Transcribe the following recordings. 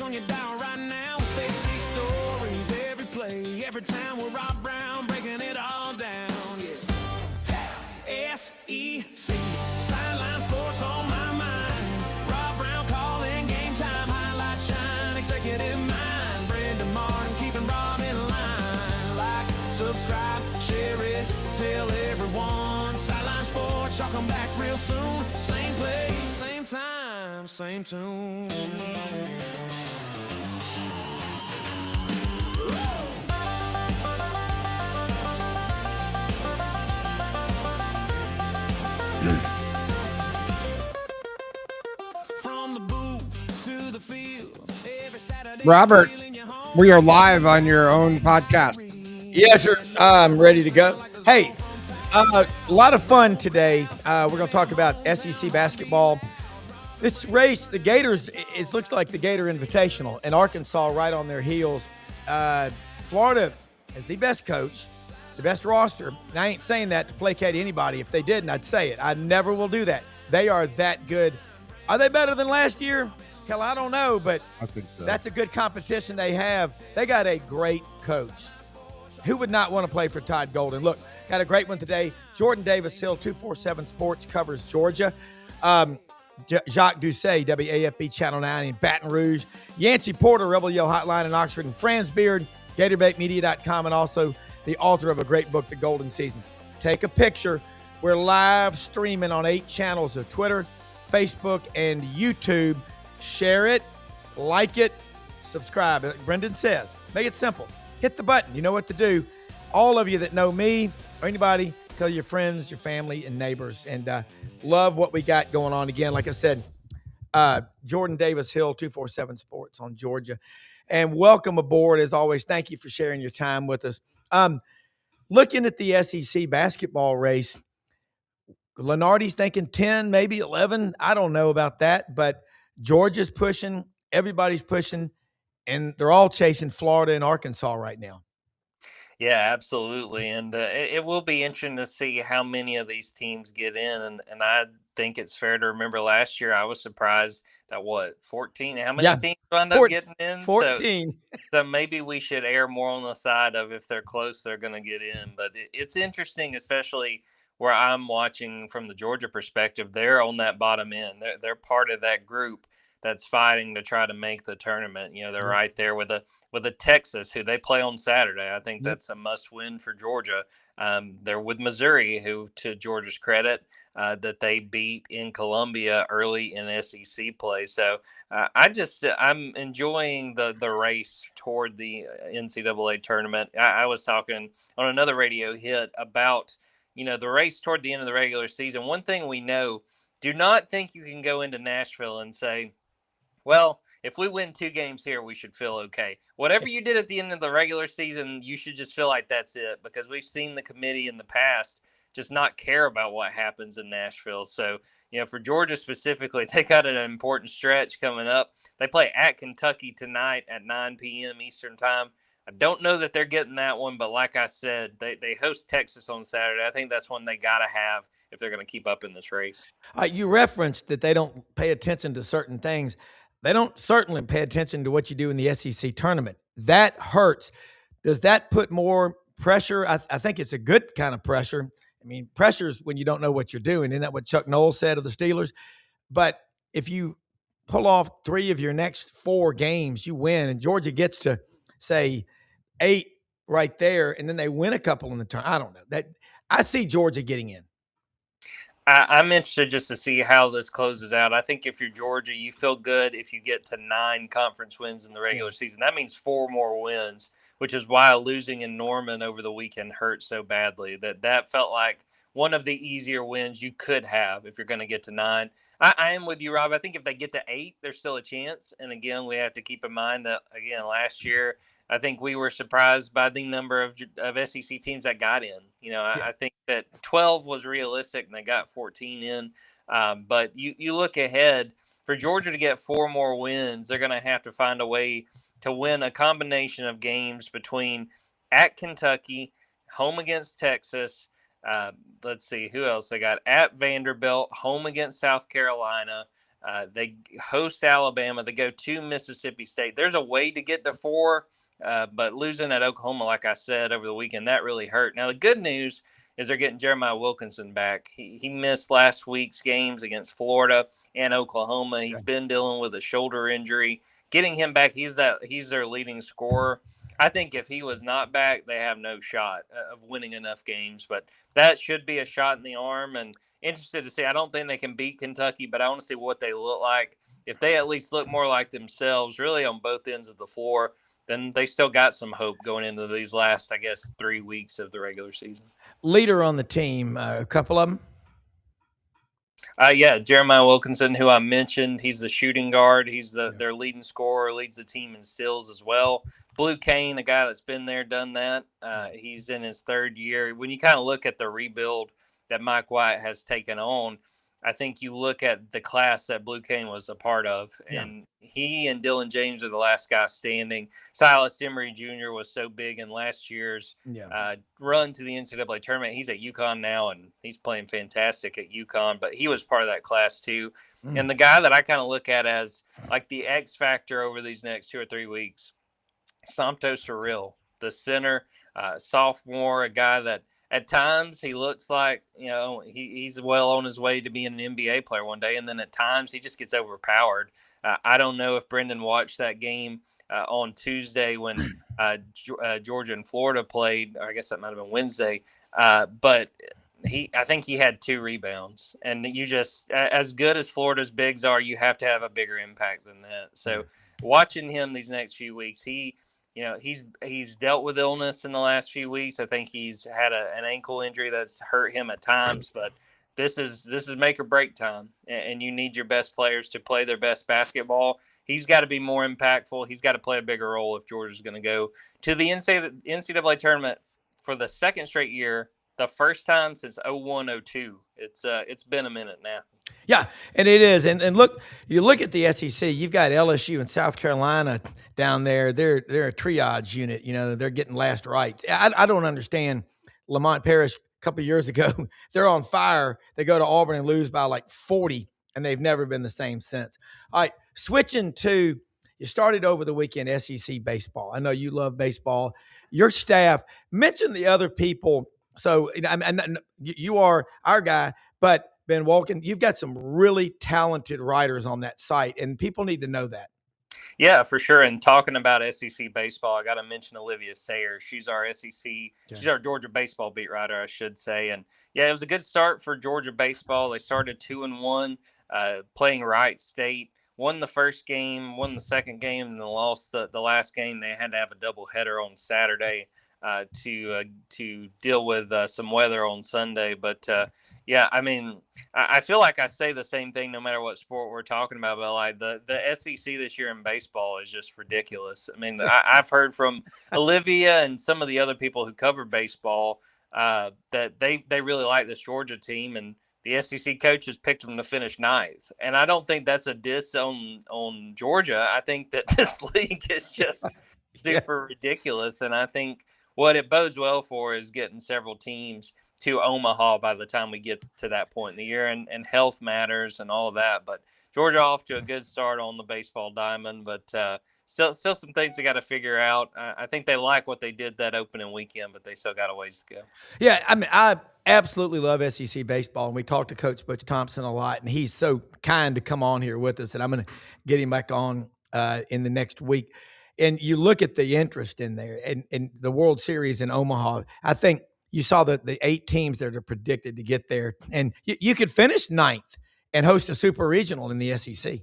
on your dial right now. They see stories every play, every time we're Rob Brown breaking it all down. Yeah. SEC, Sideline Sports on my mind. Rob Brown calling game time, highlight shine, executive mind. Brendan Martin keeping Rob in line. Like, subscribe, share it, tell everyone. Sideline Sports, y'all come back real soon. Same place, same time, same tune. From the booth to the field, every Saturday. Robert, we are live on your own podcast. Yeah, sure. I'm ready to go. Hey, a lot of fun today. We're going to talk about SEC basketball. This race, the Gators, it looks like the Gator Invitational, and Arkansas right on their heels. Florida has the best coach, the best roster. And I ain't saying that to placate anybody. If they didn't, I'd say it. I never will do that. They are that good. Are they better than last year? Hell, I don't know, but I think so. That's a good competition they have. They got a great coach. Who would not want to play for Todd Golden? Look, got a great one today. Jordan Davis Hill, 247 Sports, covers Georgia. Jacques Doucet, WAFB Channel 9 in Baton Rouge. Yancy Porter, Rebel Yell Hotline in Oxford. And Franz Beard, GatorBaitMedia.com, and also the author of a great book, The Golden Season. Take a picture. We're live streaming on 8 channels of Twitter, Facebook, and YouTube. Share it, like it, subscribe. Like Brendan says, make it simple. Hit the button. You know what to do. All of you that know me or anybody, tell your friends, your family, and neighbors. And love what we got going on. Again, like I said, Jordan Davis Hill, 247 Sports on Georgia. And welcome aboard, as always. Thank you for sharing your time with us. Looking at the SEC basketball race, Lenardi's thinking 10, maybe 11. I don't know about that, but Georgia's pushing. Everybody's pushing. And they're all chasing Florida and Arkansas right now. Yeah, absolutely. And it will be interesting to see how many of these teams get in. And I think it's fair to remember last year, I was surprised that 14? How many teams wound up getting in? 14. So maybe we should err more on the side of if they're close, they're going to get in. But it's interesting, especially where I'm watching from the Georgia perspective. They're on that bottom end. They're part of that group that's fighting to try to make the tournament. You know, they're right there with a Texas, who they play on Saturday. I think that's a must-win for Georgia. They're with Missouri, who, to Georgia's credit, that they beat in Columbia early in SEC play. So I'm enjoying the race toward the NCAA tournament. I was talking on another radio hit about, the race toward the end of the regular season. One thing we know, do not think you can go into Nashville and say, well, if we win 2 games here, we should feel okay. Whatever you did at the end of the regular season, you should just feel like that's it, because we've seen the committee in the past just not care about what happens in Nashville. So, for Georgia specifically, they got an important stretch coming up. They play at Kentucky tonight at 9 p.m. Eastern time. I don't know that they're getting that one, but like I said, they host Texas on Saturday. I think that's one they got to have if they're going to keep up in this race. You referenced that they don't pay attention to certain things. They don't certainly pay attention to what you do in the SEC tournament. That hurts. Does that put more pressure? I think it's a good kind of pressure. I mean, pressure is when you don't know what you're doing. Isn't that what Chuck Noll said of the Steelers? But if you pull off 3 of your next 4 games, you win, and Georgia gets to, say, 8 right there, and then they win a couple in the tournament. I don't know. I see Georgia getting in. I'm interested just to see how this closes out. I think if you're Georgia, you feel good if you get to 9 conference wins in the regular season. That means 4 more wins, which is why losing in Norman over the weekend hurt so badly. That felt like one of the easier wins you could have if you're going to get to 9. I am with you, Rob. I think if they get to 8, there's still a chance. And again, we have to keep in mind that, again, last year, I think we were surprised by the number of SEC teams that got in. I think that 12 was realistic and they got 14 in. But you look ahead, for Georgia to get 4 more wins, they're going to have to find a way to win a combination of games between at Kentucky, home against Texas. Let's see who else they got. At Vanderbilt, home against South Carolina, They host Alabama. They go to Mississippi State. There's a way to get to 4, but losing at Oklahoma, like I said, over the weekend, that really hurt. Now, the good news is they're getting Jeremiah Wilkinson back. He missed last week's games against Florida and Oklahoma. He's been dealing with a shoulder injury. Getting him back, he's their leading scorer. I think if he was not back, they have no shot of winning enough games. But that should be a shot in the arm. And interested to see. I don't think they can beat Kentucky, but I want to see what they look like. If they at least look more like themselves, really on both ends of the floor, then they still got some hope going into these last, I guess, 3 weeks of the regular season. Leader on the team, a couple of them. Yeah, Jeremiah Wilkinson, who I mentioned, he's the shooting guard. He's their leading scorer, leads the team in steals as well. Blue Kane, a guy that's been there, done that. He's in his 3rd year. When you kind of look at the rebuild that Mike White has taken on, I think you look at the class that Blue Kane was a part of, and he and Dylan James are the last guys standing. Silas Emery Jr. was so big in last year's run to the NCAA tournament. He's at UConn now, and he's playing fantastic at UConn, but he was part of that class too. And the guy that I kind of look at as like the X factor over these next 2 or 3 weeks, Santo Surreal, the center, sophomore, a guy that at times he looks like, he's well on his way to being an NBA player one day. And then at times he just gets overpowered. I don't know if Brendan watched that game on Tuesday when Georgia and Florida played, or I guess that might have been Wednesday. But I think he had 2 rebounds. And you just, as good as Florida's bigs are, you have to have a bigger impact than that. So watching him these next few weeks, he's dealt with illness in the last few weeks. I think he's had an ankle injury that's hurt him at times, but this is make or break time, and you need your best players to play their best basketball. He's got to be more impactful. He's got to play a bigger role if Georgia's going to go to the NCAA tournament for the 2nd straight year, the first time since 01-02. It's been a minute now. Yeah, and it is. And look, you look at the SEC, you've got LSU and South Carolina down there. They're a triage unit. They're getting last rights. I don't understand. Lamont Paris, a couple of years ago, they're on fire. They go to Auburn and lose by like 40, and they've never been the same since. All right, switching to, you started over the weekend SEC baseball. I know you love baseball. Your staff, mention the other people. So you are our guy, but Ben Walken, you've got some really talented writers on that site, and people need to know that. Yeah, for sure. And talking about SEC baseball, I got to mention Olivia Sayers. She's our she's our Georgia baseball beat writer, I should say. And yeah, it was a good start for Georgia baseball. They started 2-1, playing Wright State. Won the first game, won the second game, and then lost the last game. They had to have a doubleheader on Saturday to deal with some weather on Sunday. But yeah, I mean, I feel like I say the same thing no matter what sport we're talking about. But like the SEC this year in baseball is just ridiculous. I mean, I've heard from Olivia and some of the other people who cover baseball that they really like this Georgia team, and the SEC coaches picked them to finish 9th. And I don't think that's a diss on Georgia. I think that this league is just super ridiculous. And I think what it bodes well for is getting several teams to Omaha by the time we get to that point in the year, and health matters and all of that. But Georgia off to a good start on the baseball diamond, but still some things they got to figure out. I think they like what they did that opening weekend, but they still got a ways to go. Yeah, I mean, I absolutely love SEC baseball, and we talked to Coach Butch Thompson a lot, and he's so kind to come on here with us, and I'm going to get him back on in the next week. And you look at the interest in there, and the World Series in Omaha. I think you saw the 8 teams that are predicted to get there, and you could finish 9th and host a super regional in the SEC.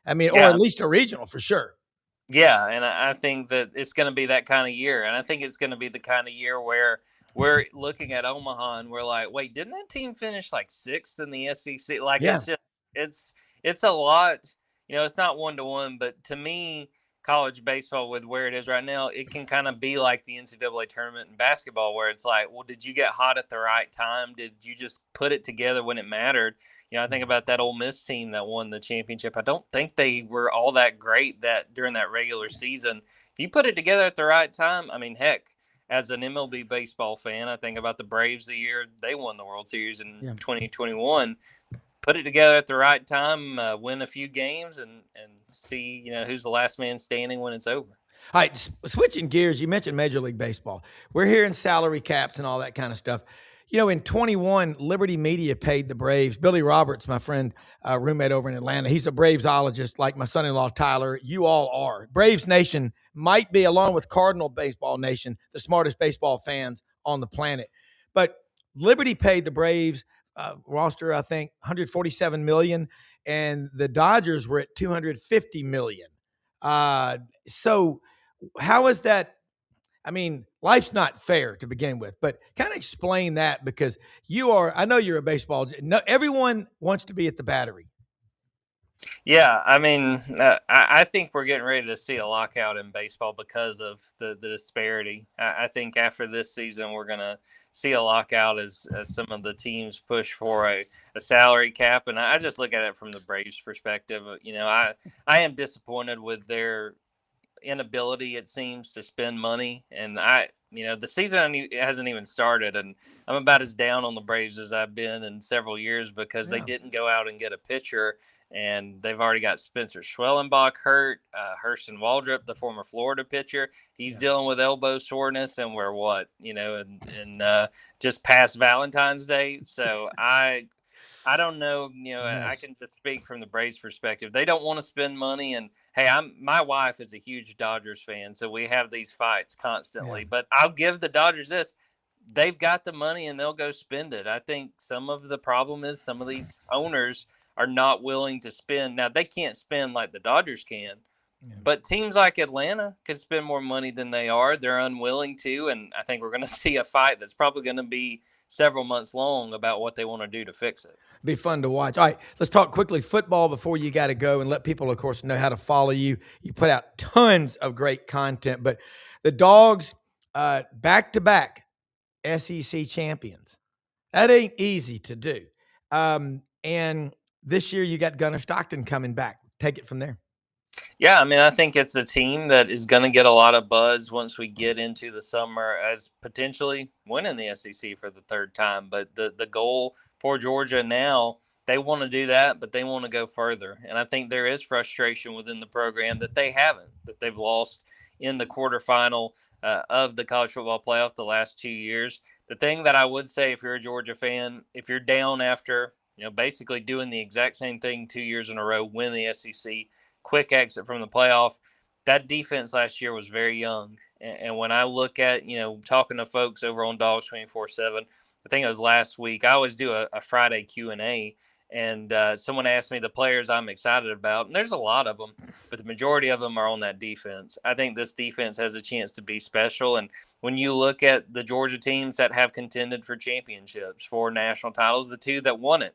I mean, or at least a regional for sure. Yeah, and I think that it's going to be that kind of year, and I think it's going to be the kind of year where we're looking at Omaha and we're like, wait, didn't that team finish like 6th in the SEC? Like, it's a lot. It's not 1-to-1, but to me, college baseball, with where it is right now, it can kind of be like the NCAA tournament in basketball, where it's like, well, did you get hot at the right time? Did you just put it together when it mattered? I think about that Ole Miss team that won the championship. I don't think they were all that great during that regular season. If you put it together at the right time, I mean, heck, as an MLB baseball fan, I think about the Braves the year they won the World Series in 2021. put it together at the right time, win a few games, and see who's the last man standing when it's over. All right, switching gears, you mentioned Major League Baseball. We're hearing salary caps and all that kind of stuff. In 21, Liberty Media paid the Braves. Billy Roberts, my friend, roommate over in Atlanta, he's a Bravesologist like my son-in-law, Tyler. You all are. Braves Nation might be, along with Cardinal Baseball Nation, the smartest baseball fans on the planet. But Liberty paid the Braves roster, I think, $147 million, and the Dodgers were at $250 million. So how is that? I mean, life's not fair to begin with, but kind of explain that, because I know you're a baseball. No, everyone wants to be at the Battery. Yeah, I mean, I think we're getting ready to see a lockout in baseball because of the disparity. I think after this season, we're going to see a lockout as some of the teams push for a salary cap. And I just look at it from the Braves' perspective. I am disappointed with their inability, it seems, to spend money. And the season hasn't even started, and I'm about as down on the Braves as I've been in several years because they didn't go out and get a pitcher, and they've already got Spencer Schwellenbach hurt. Hurston Waldrop, the former Florida pitcher, he's dealing with elbow soreness, and we're just past Valentine's Day. So I don't know. I can just speak from the Braves' perspective. They don't want to spend money, and hey, my wife is a huge Dodgers fan, so we have these fights constantly. But I'll give the Dodgers this: they've got the money, and they'll go spend it. I think some of the problem is some of these owners are not willing to spend. Now, they can't spend like the Dodgers can, but teams like Atlanta could spend more money than they are. They're unwilling to, and I think we're going to see a fight that's probably going to be several months long about what they want to do to fix it. Be fun to watch. All right, let's talk quickly football before you got to go, and let people, of course, know how to follow you. You put out tons of great content, but the Dogs, back-to-back SEC champions. That ain't easy to do. And this year you got Gunnar Stockton coming back. Take it from there. Yeah, I mean, I think it's a team that is going to get a lot of buzz once we get into the summer as potentially winning the SEC for the third time. But the goal for Georgia now, they want to do that, but they want to go further. And I think there is frustration within the program that they haven't, that they've lost in the quarterfinal of the college football playoff the last 2 years. The thing that I would say, if you're a Georgia fan, if you're down after basically doing the exact same thing 2 years in a row, win the SEC, quick exit from the playoff, that defense last year was very young. And when I look at, talking to folks over on Dogs 24/7, I think it was last week, I always do a Friday Q&A, and someone asked me the players I'm excited about. And there's a lot of them, but the majority of them are on that defense. I think this defense has a chance to be special. And when you look at the Georgia teams that have contended for championships, for national titles, the two that won it,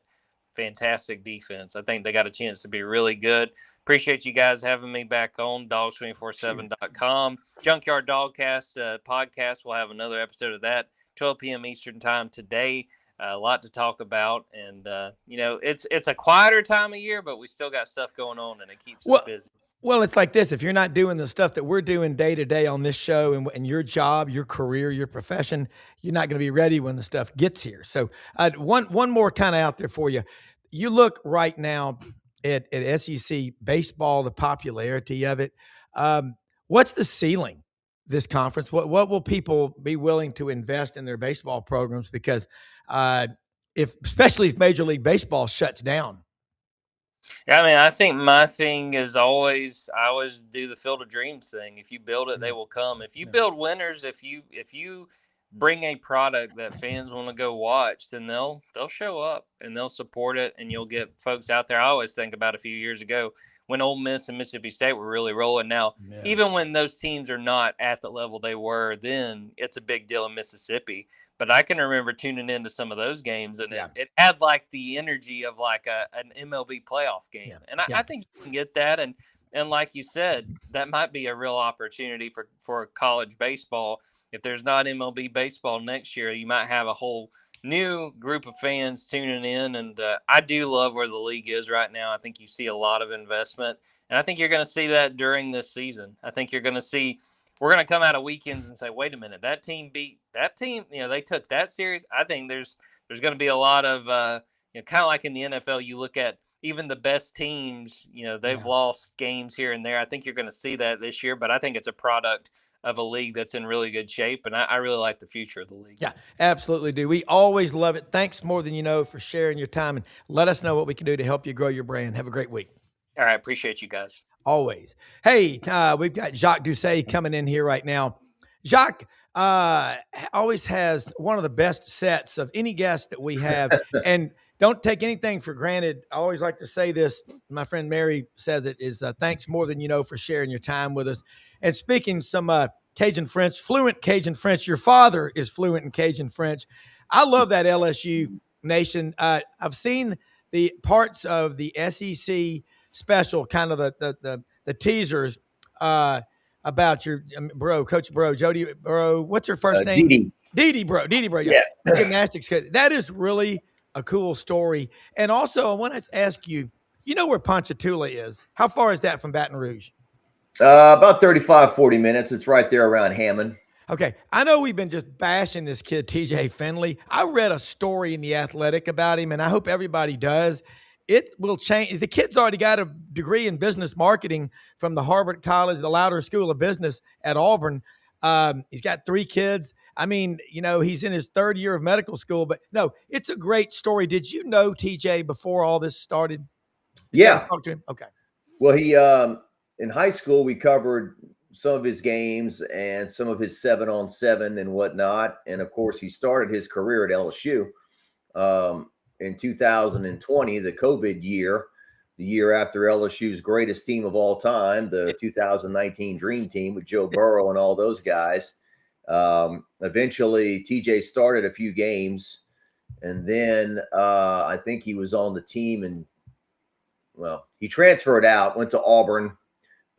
fantastic defense. I think they got a chance to be really good. Appreciate you guys having me back on dogs247.com. Junkyard Dogcast podcast. We'll have another episode of that, 12 p.m. Eastern time today. A lot to talk about. And, it's a quieter time of year, but we still got stuff going on, and it keeps us busy. Well, it's like this. If you're not doing the stuff that we're doing day to day on this show and your job, your career, your profession, you're not going to be ready when the stuff gets here. So one more kind of out there for you. You look right now at SEC baseball, the popularity of it. What's the ceiling this conference? What will people be willing to invest in their baseball programs? Because especially if Major League Baseball shuts down. Yeah, I mean, I think my thing is I always do the Field of Dreams thing. If you build it, they will come. If you build winners, if you bring a product that fans want to go watch, then they'll show up and they'll support it, and you'll get folks out there. I always think about a few years ago when Ole Miss and Mississippi State were really rolling. Now, even when those teams are not at the level they were then, it's a big deal in Mississippi. But I can remember tuning into some of those games, and it had like the energy of like an MLB playoff game. Yeah. And I think you can get that. And like you said, that might be a real opportunity for college baseball. If there's not MLB baseball next year, you might have a whole new group of fans tuning in. And I do love where the league is right now. I think you see a lot of investment. And I think you're going to see that during this season. I think you're going to see – we're going to come out of weekends and say, wait a minute, that team beat that team. They took that series. I think there's going to be a lot of kind of like in the NFL, you look at even the best teams, they've lost games here and there. I think you're going to see that this year, but I think it's a product of a league that's in really good shape, and I really like the future of the league. Yeah, absolutely do. We always love it. Thanks more than you know for sharing your time, and let us know what we can do to help you grow your brand. Have a great week. All right, appreciate you guys. Always. Hey, we've got Jacques Doucet coming in here right now. Jacques always has one of the best sets of any guest that we have, and don't take anything for granted. I always like to say this. My friend Mary says it is thanks more than you know for sharing your time with us. And speaking some Cajun French, fluent Cajun French. Your father is fluent in Cajun French. I love that LSU nation. I've seen the parts of the SEC special, kind of the teasers about your bro, Coach Bro, Jody Bro. What's her first name? Didi Bro. Yeah. Gymnastics. That is really a cool story. And also, I want to ask you, you know where Ponchatoula is? How far is that from Baton Rouge? About 35, 40 minutes. It's right there around Hammond. Okay. I know we've been just bashing this kid, TJ Finley. I read a story in The Athletic about him, and I hope everybody does. It will change. The kid's already got a degree in business marketing from the Harvard College, the Louder School of Business at Auburn. He's got 3 kids. I mean, he's in his 3rd year of medical school, but no, it's a great story. Did you know TJ before all this started? Yeah. Talk to him. Okay. Well, he, in high school, we covered some of his games and some of his 7-on-7 and whatnot. And of course, he started his career at LSU in 2020, the COVID year, the year after LSU's greatest team of all time, the 2019 Dream Team with Joe Burrow and all those guys. Eventually, TJ started a few games, and then I think he was on the team, and he transferred out, went to Auburn,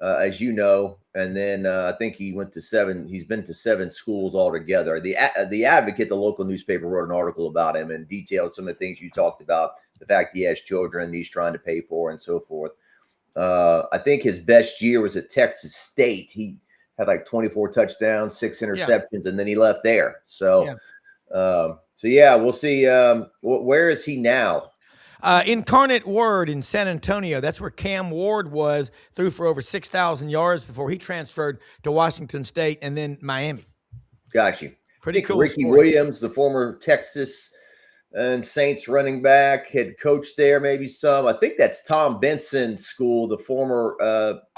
as you know, and then I think he went to 7. He's been to 7 schools altogether. The Advocate, the local newspaper, wrote an article about him and detailed some of the things you talked about, the fact he has children he's trying to pay for and so forth. I think his best year was at Texas State. He had like 24 touchdowns, 6 interceptions, and then he left there. So, we'll see. Where is he now? Incarnate Word in San Antonio. That's where Cam Ward was, threw for over 6,000 yards before he transferred to Washington State and then Miami. Got you. Pretty cool. Ricky story. Williams, the former Texas and Saints running back, had coached there maybe some. I think that's Tom Benson's school, the former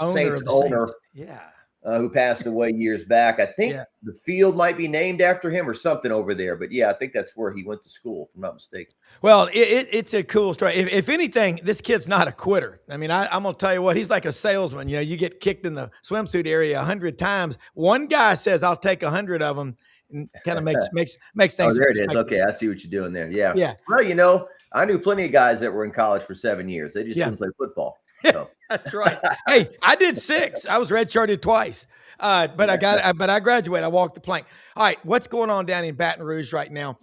Saints owner. Yeah. Who passed away years back. I think the field might be named after him or something over there. But, I think that's where he went to school, if I'm not mistaken. Well, it's a cool story. If anything, this kid's not a quitter. I mean, I'm going to tell you what, he's like a salesman. You get kicked in the swimsuit area 100 times. One guy says, I'll take 100 of them, and kind of makes things. Oh, there it is. Okay, I see what you're doing there. Yeah. Yeah. Well, I knew plenty of guys that were in college for 7 years. They just didn't play football. So. That's right. Hey, I did 6. I was redshirted twice, but I graduated. I walked the plank. All right, what's going on down in Baton Rouge right now?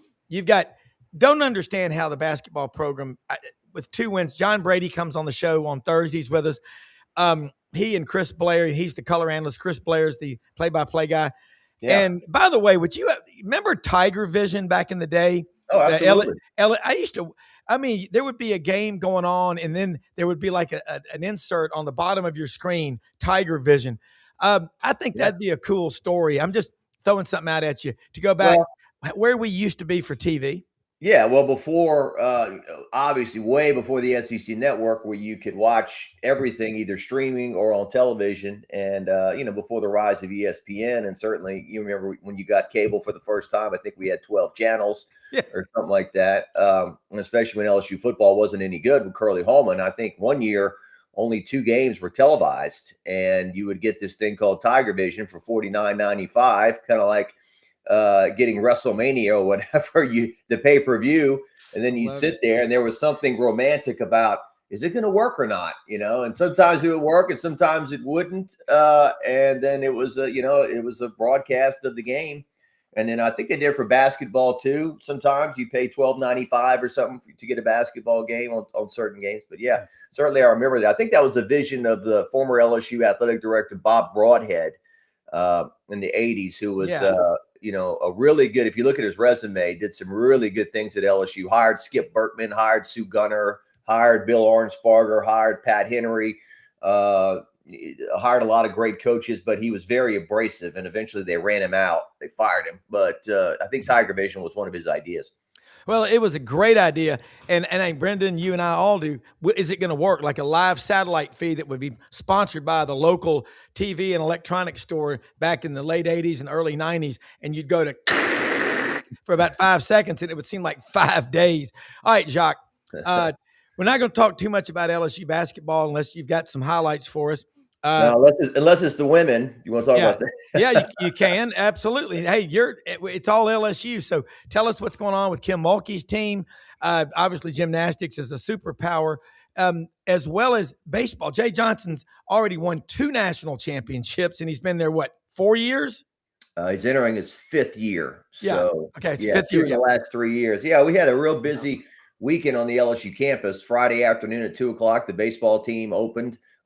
Don't understand how the basketball program with 2 wins. John Brady comes on the show on Thursdays with us. He and Chris Blair, he's the color analyst. Chris Blair's the play-by-play guy. Yeah. And by the way, remember Tiger Vision back in the day? Oh, absolutely. There would be a game going on, and then there would be like an insert on the bottom of your screen, Tiger Vision. I think that'd be a cool story. I'm just throwing something out at you to go back where we used to be for TV. Yeah, well, before, obviously, way before the SEC Network, where you could watch everything either streaming or on television, and, before the rise of ESPN, and certainly, you remember when you got cable for the first time, I think we had 12 channels or something like that, and especially when LSU football wasn't any good with Curly Holman. I think one year, only 2 games were televised, and you would get this thing called Tiger Vision for $49.95, kind of like getting WrestleMania or whatever, the pay-per-view, and then you'd sit there and there was something romantic about, is it going to work or not? And sometimes it would work and sometimes it wouldn't. And then it was a broadcast of the game. And then I think they did for basketball too. Sometimes you pay $12.95 or something to get a basketball game on certain games. But certainly I remember that. I think that was a vision of the former LSU athletic director, Bob Broadhead. in the 80s who was, Yeah. a really good, if you look at his resume, did some really good things at LSU. Hired Skip Bertman, hired Sue Gunner, hired Bill Arnsparger, hired Pat Henry, hired a lot of great coaches, but he was very abrasive, and eventually they ran him out. They fired him. But I think Tiger Vision was one of his ideas. Well, it was a great idea. And Brendan, you and I all do. Is it going to work like a live satellite feed that would be sponsored by the local TV and electronics store back in the late 80s and early 90s? And you'd go to for about 5 seconds and it would seem like 5 days. All right, Jacques. We're not going to talk too much about LSU basketball unless you've got some highlights for us. No, unless it's the women. You want to talk about that? Yeah, you can. Absolutely. Hey, it's all LSU. So tell us what's going on with Kim Mulkey's team. Obviously, gymnastics is a superpower, as well as baseball. Jay Johnson's already won 2 national championships, and he's been there, 4 years? He's entering his 5th year. So, okay, it's 5th year. In the last 3 years. Yeah, we had a real busy weekend on the LSU campus. Friday afternoon at 2:00, the baseball team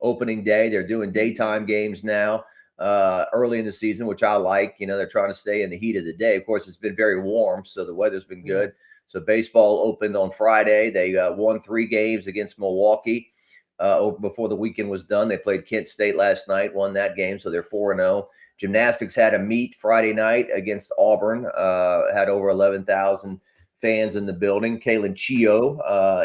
opening day. They're doing daytime games now early in the season, which I like. They're trying to stay in the heat of the day. Of course, it's been very warm, so the weather's been good. So baseball opened on Friday. They won 3 games against Milwaukee before the weekend was done. They played Kent State last night, won that game, so they're 4-0. Gymnastics had a meet Friday night against Auburn, had over 11,000 fans in the building. Kaylin Chio,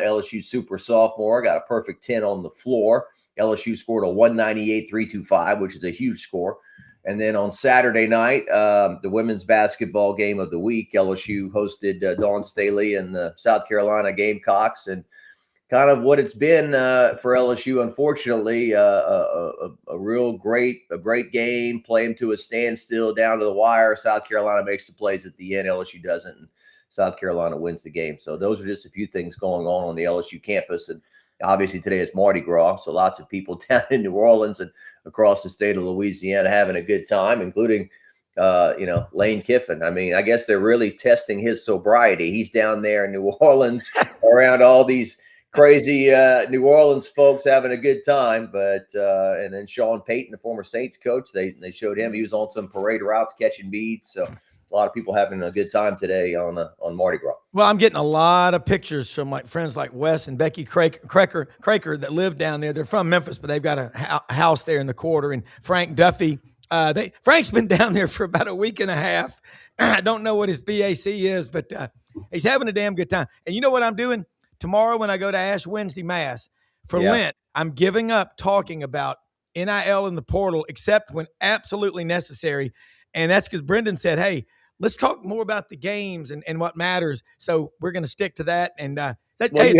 LSU super sophomore, got a perfect 10 on the floor. LSU scored a 198.325, which is a huge score. And then on Saturday night, the women's basketball game of the week, LSU hosted Dawn Staley and the South Carolina Gamecocks. And kind of what it's been for LSU, unfortunately, a great game, playing to a standstill, down to the wire. South Carolina makes the plays at the end. LSU doesn't. And South Carolina wins the game. So those are just a few things going on the LSU campus. And obviously today is Mardi Gras, so lots of people down in New Orleans and across the state of Louisiana having a good time, including, Lane Kiffin. I mean, I guess they're really testing his sobriety. He's down there in New Orleans around all these crazy New Orleans folks having a good time. But and then Sean Payton, the former Saints coach, they showed him. He was on some parade routes catching beads. So a lot of people having a good time today on Mardi Gras. Well, I'm getting a lot of pictures from friends like Wes and Becky Craker that live down there. They're from Memphis, but they've got a house there in the quarter. And Frank Duffy, Frank's been down there for about a week and a half. I don't know what his BAC is, but he's having a damn good time. And you know what I'm doing tomorrow when I go to Ash Wednesday Mass for Lent? I'm giving up talking about NIL in the portal, except when absolutely necessary. And that's because Brendan said, hey, let's talk more about the games and what matters. So we're going to stick to that. And you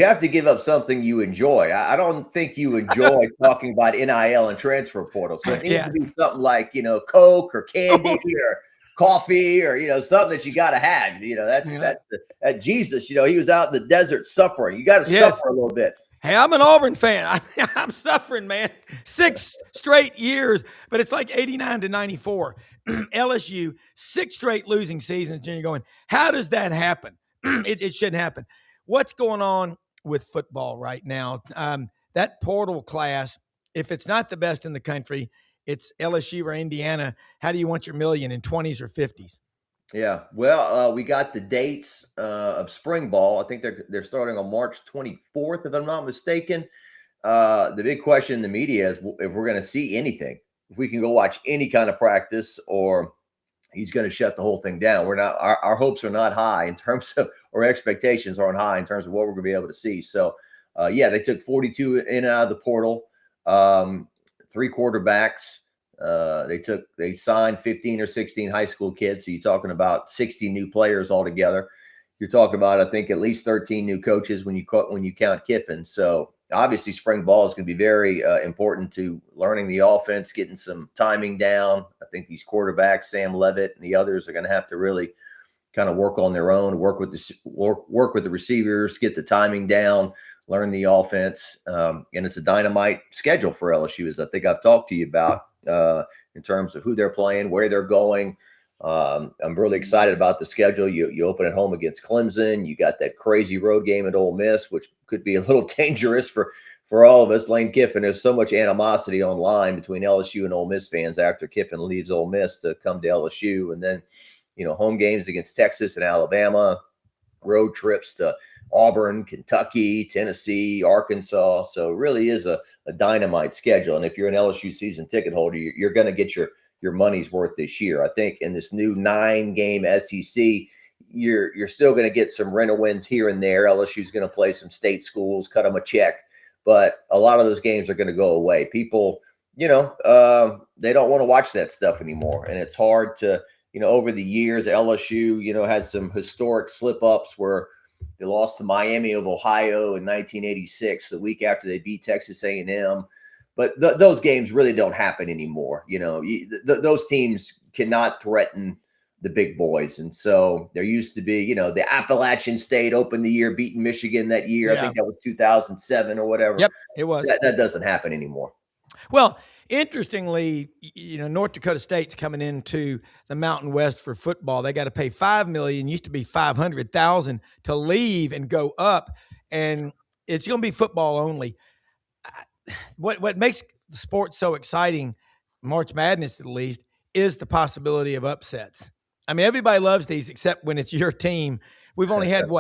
have to give up something you enjoy. I don't think you enjoy talking about NIL and transfer portal. So it needs to be something like, Coke or candy or coffee or, something that you got to have. That's Jesus, he was out in the desert suffering. You got to suffer a little bit. Hey, I'm an Auburn fan. I'm suffering, man. 6 straight years, but it's like 89 to 94. LSU, 6 straight losing seasons, and you're going, how does that happen? It shouldn't happen. What's going on with football right now? That portal class, if it's not the best in the country, it's LSU or Indiana. How do you want your million in 20s or 50s? Yeah, well, we got the dates of spring ball. I think they're starting on March 24th, if I'm not mistaken. The big question in the media is if we're going to see anything, if we can go watch any kind of practice, or he's going to shut the whole thing down. We're not. Our hopes are not high in terms of, or expectations aren't high in terms of what we're going to be able to see. So, they took 42 in and out of the portal, 3 quarterbacks. They signed 15 or 16 high school kids. So you're talking about 60 new players altogether. You're talking about, I think, at least 13 new coaches when you count Kiffin. So obviously spring ball is going to be very important to learning the offense, getting some timing down. I think these quarterbacks, Sam Levitt and the others, are going to have to really kind of work on their own, work with the receivers, get the timing down, learn the offense. And it's a dynamite schedule for LSU, as I think I've talked to you about. In terms of who they're playing, where they're going. I'm really excited about the schedule. You open at home against Clemson. You got that crazy road game at Ole Miss, which could be a little dangerous for for all of us, Lane Kiffin, there's so much animosity online between LSU and Ole Miss fans after Kiffin leaves Ole Miss to come to LSU. And then, home games against Texas and Alabama, road trips to Auburn, Kentucky, Tennessee, Arkansas. So it really is a dynamite schedule. And if you're an LSU season ticket holder, you're going to get your money's worth this year. I think in this new 9-game SEC, you're still going to get some rent-a-wins here and there. LSU's going to play some state schools, cut them a check. But a lot of those games are going to go away. People, they don't want to watch that stuff anymore. And it's hard to, over the years, LSU, had some historic slip-ups where they lost to Miami of Ohio in 1986, the week after they beat Texas A&M. But those games really don't happen anymore. Those teams cannot threaten the big boys. And so there used to be, the Appalachian State opened the year beating Michigan that year. Yeah. I think that was 2007 or whatever. Yep, it was. That doesn't happen anymore. Well, interestingly, North Dakota State's coming into the Mountain West for football. They got to pay $5 million, used to be $500,000 to leave and go up. And it's going to be football only. What makes the sport so exciting, March Madness at least, is the possibility of upsets. I mean, everybody loves these except when it's your team. We've only had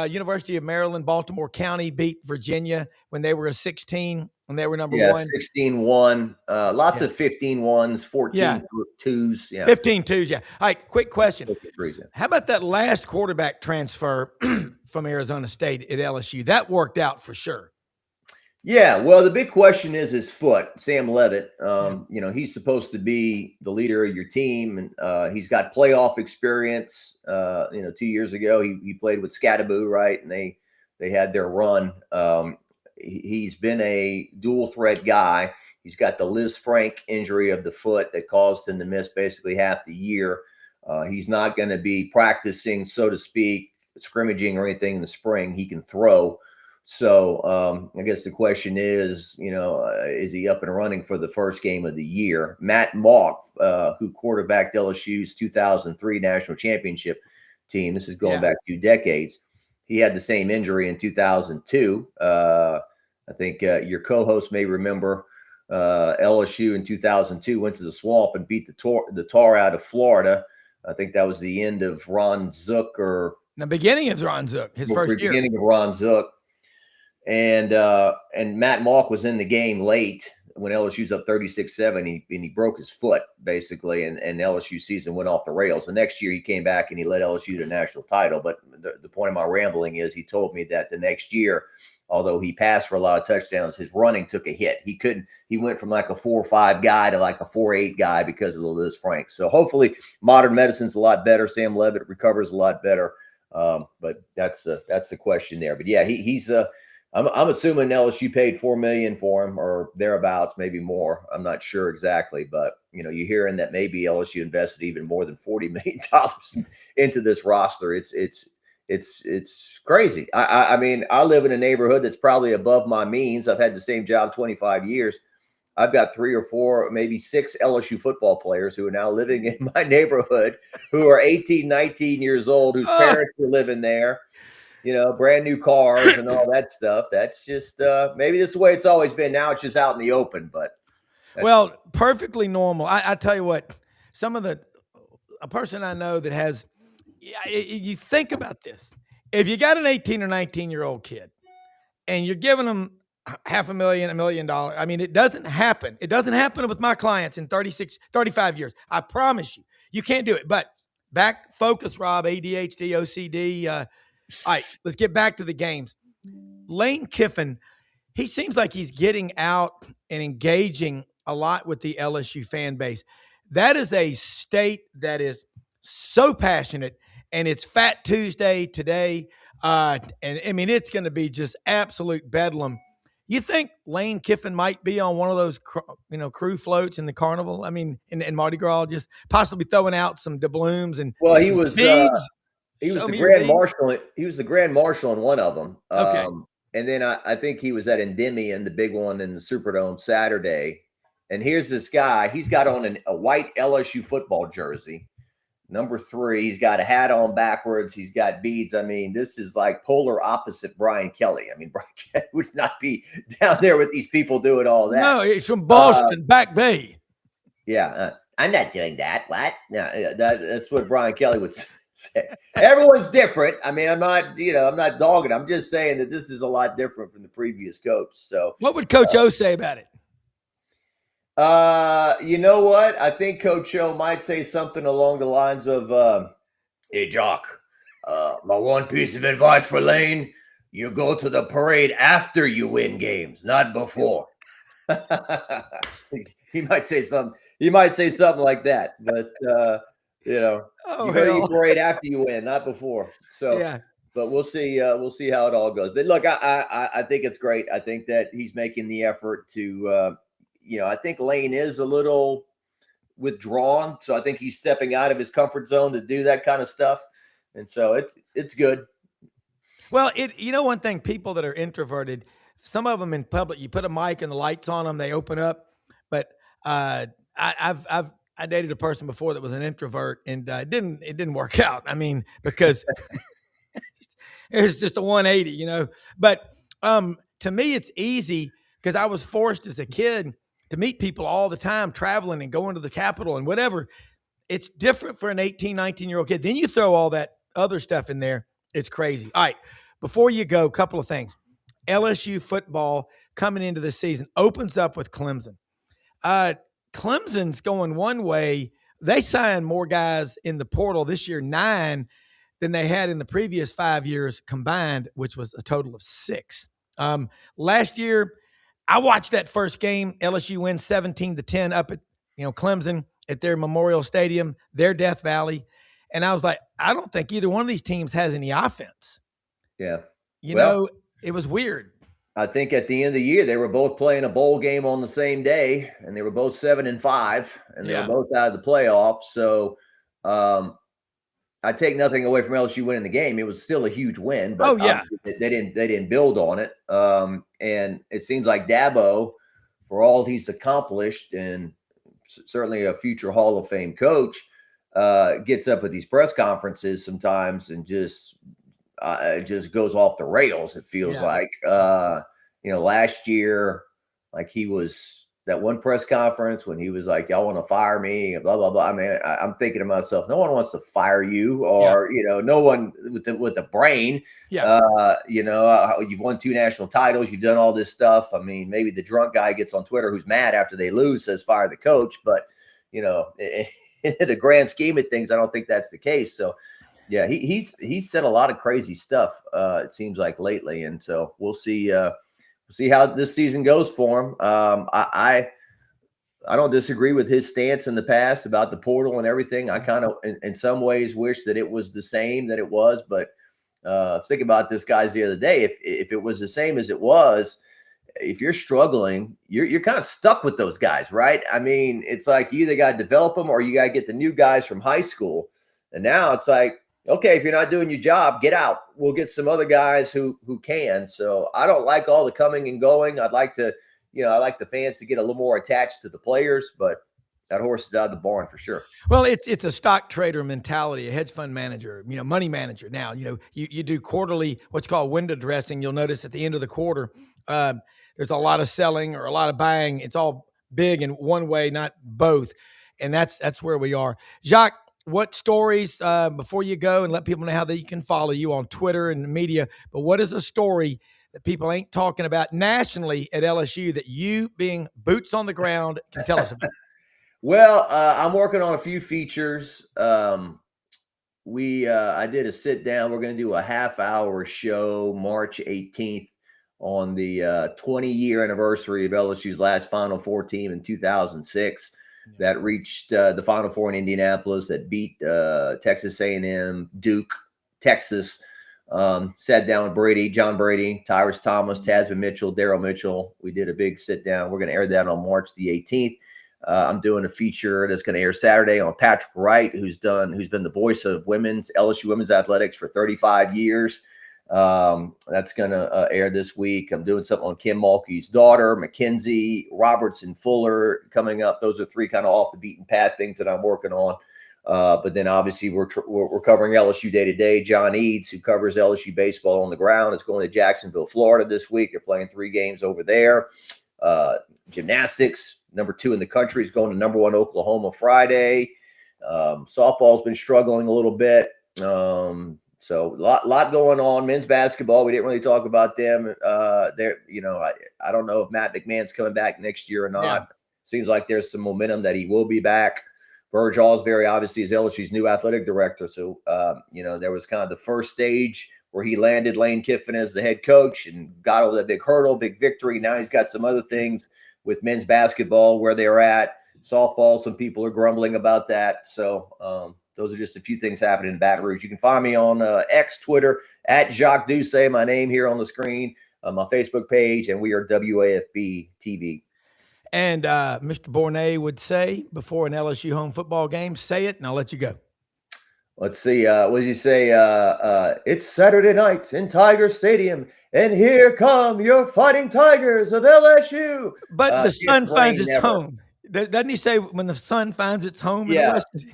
University of Maryland, Baltimore County beat Virginia when they were a 16 and they were number one. 16-1, lots of 15-1s, 14-2s. Yeah. 15-2s, yeah. All right, quick question. How about that last quarterback transfer from Arizona State at LSU? That worked out for sure. Yeah, well, the big question is his foot, Sam Leavitt. He's supposed to be the leader of your team, and he's got playoff experience. 2 years ago, he played with Scattaboo, right? And they had their run. He's been a dual threat guy. He's got the Liz Frank injury of the foot that caused him to miss basically half the year. He's not going to be practicing, so to speak, scrimmaging or anything in the spring. He can throw. So I guess the question is, is he up and running for the first game of the year? Matt Mock, who quarterbacked LSU's 2003 national championship team, this is going back 2 decades. He had the same injury in 2002. I think your co-host may remember LSU in 2002 went to the Swamp and beat the Tar out of Florida. I think that was the end of Ron Zook or the beginning of Ron Zook, his first year. Beginning of Ron Zook. And Matt Mock was in the game late when LSU's up 36-7. And he broke his foot basically, and LSU season went off the rails. The next year he came back and he led LSU to a national title. But the point of my rambling is he told me that the next year, although he passed for a lot of touchdowns, his running took a hit. He went from like a 4.5 guy to like a 4.8 guy because of the Liz Frank. So hopefully modern medicine's a lot better. Sam Leavitt recovers a lot better. But that's the question there. But yeah, he's I'm assuming LSU paid $4 million for him or thereabouts, maybe more. I'm not sure exactly, but you're hearing that maybe LSU invested even more than $40 million into this roster. It's crazy. I mean, I live in a neighborhood that's probably above my means. I've had the same job 25 years. I've got 3 or 4, maybe 6 LSU football players who are now living in my neighborhood who are 18, 19 years old, whose parents are living there. Brand new cars and all that stuff. That's just maybe that's the way it's always been. Now it's just out in the open, but perfectly normal. I tell you what, a person I know that has, you think about this. If you got an 18 or 19-year-old kid and you're giving them $500,000, $1 million, I mean, it doesn't happen. It doesn't happen with my clients in 35 years. I promise you, you can't do it. But focus, Rob, ADHD, OCD, all right, let's get back to the games. Lane Kiffin, he seems like he's getting out and engaging a lot with the LSU fan base. That is a state that is so passionate, and it's Fat Tuesday today. And I mean, it's going to be just absolute bedlam. You think Lane Kiffin might be on one of those, crew floats in the carnival? I mean, in Mardi Gras, just possibly throwing out some doubloons and he was beads. He was the grand marshal. He was the grand marshal in one of them. Okay. And then I think he was at Endymion, the big one in the Superdome Saturday. And here's this guy. He's got on a white LSU football jersey. number 3. He's got a hat on backwards. He's got beads. I mean, this is like polar opposite Brian Kelly. I mean, Brian Kelly would not be down there with these people doing all that. No, he's from Boston, Back Bay. Yeah, I'm not doing that. What? No, that's what Brian Kelly would say. Everyone's different. I mean, I'm not dogging. I'm just saying that this is a lot different from the previous coach. So, what would Coach O say about it? You know what? I think Coach O might say something along the lines of, "Hey, Jacques, my one piece of advice for Lane: you go to the parade after you win games, not before." He might say something. He might say something like that, but you go to the parade after you win, not before. So, yeah. But we'll see. We'll see how it all goes. But look, I think it's great. I think that he's making the effort to. I think Lane is a little withdrawn, so I think he's stepping out of his comfort zone to do that kind of stuff, and so it's good. Well, one thing, people that are introverted, some of them in public, you put a mic and the lights on them, they open up. But I dated a person before that was an introvert, and it didn't work out. I mean, because it was just a 180, But to me, it's easy because I was forced as a kid to meet people all the time, traveling and going to the Capitol and whatever. It's different for an 18, 19-year-old kid. Then you throw all that other stuff in there. It's crazy. All right, before you go, a couple of things. LSU football coming into this season opens up with Clemson. Clemson's going one way. They signed more guys in the portal this year, 9, than they had in the previous 5 years combined, which was a total of 6. Last year, I watched that first game. LSU wins 17-10 up at Clemson at their Memorial Stadium, their Death Valley. And I was like, I don't think either one of these teams has any offense. Yeah. It was weird. I think at the end of the year, they were both playing a bowl game on the same day, and they were both 7-5, and they were both out of the playoffs. So I take nothing away from LSU winning the game. It was still a huge win, but they didn't build on it. And it seems like Dabo, for all he's accomplished, and certainly a future Hall of Fame coach, gets up at these press conferences sometimes and just goes off the rails. It feels like, last year, like he was that one press conference when he was like, "Y'all want to fire me?" Blah blah blah. I mean, I'm thinking to myself, no one wants to fire you, or no one with the brain. You've won 2 national titles, you've done all this stuff. I mean, maybe the drunk guy gets on Twitter who's mad after they lose says fire the coach, but in the grand scheme of things, I don't think that's the case. So. Yeah, he's said a lot of crazy stuff, it seems like, lately. And so we'll see how this season goes for him. I don't disagree with his stance in the past about the portal and everything. I kind of, in some ways, wish that it was the same that it was. But think about this, guys, the other day. If it was the same as it was, if you're struggling, you're kind of stuck with those guys, right? I mean, it's like you either got to develop them or you got to get the new guys from high school. And now it's like, okay, if you're not doing your job, get out. We'll get some other guys who can. So I don't like all the coming and going. I'd like to, I like the fans to get a little more attached to the players, but that horse is out of the barn for sure. Well, it's a stock trader mentality, a hedge fund manager, money manager. Now, you do quarterly, what's called window dressing. You'll notice at the end of the quarter, there's a lot of selling or a lot of buying. It's all big in one way, not both. And that's where we are. Jacques, what stories, before you go and let people know how they can follow you on Twitter and the media, but what is a story that people ain't talking about nationally at LSU that you, being boots on the ground, can tell us about? Well, I'm working on a few features. I did a sit down. We're going to do a half-hour show March 18th on the 20-year anniversary of LSU's last Final Four team in 2006. That reached the Final Four in Indianapolis, that beat Texas A&M, Duke, Texas. Sat down with Brady, John Brady, Tyrus Thomas, Tasman Mitchell, Daryl Mitchell. We did a big sit down. We're going to air that on March the 18th. I'm doing a feature that's going to air Saturday on Patrick Wright, who's been the voice of LSU women's athletics for 35 years. That's going to air this week. I'm doing something on Kim Mulkey's daughter, Mackenzie Robertson Fuller, coming up. Those are 3 kind of off the beaten path things that I'm working on. But then obviously we're covering LSU day to day. John Eads, who covers LSU baseball on the ground, is going to Jacksonville, Florida this week. They're playing 3 games over there. Gymnastics, number 2 in the country, is going to number 1 Oklahoma Friday. Softball's been struggling a little bit. So a lot going on. Men's basketball, we didn't really talk about them. They're, I don't know if Matt McMahon's coming back next year or not. Yeah. Seems like there's some momentum that he will be back. Burge Allsbury obviously is LSU's new athletic director. So, there was kind of the first stage where he landed Lane Kiffin as the head coach and got over that big hurdle, big victory. Now he's got some other things with men's basketball where they're at. Softball, some people are grumbling about that. So those are just a few things happening in Baton Rouge. You can find me on X, Twitter, at Jacques Doucet, my name here on the screen, my Facebook page, and we are WAFB TV. And Mr. Bornay would say before an LSU home football game, say it, and I'll let you go. Let's see. What did you say? It's Saturday night in Tiger Stadium, and here come your Fighting Tigers of LSU. But the sun finds its home. Doesn't he say when the sun finds its home in the western?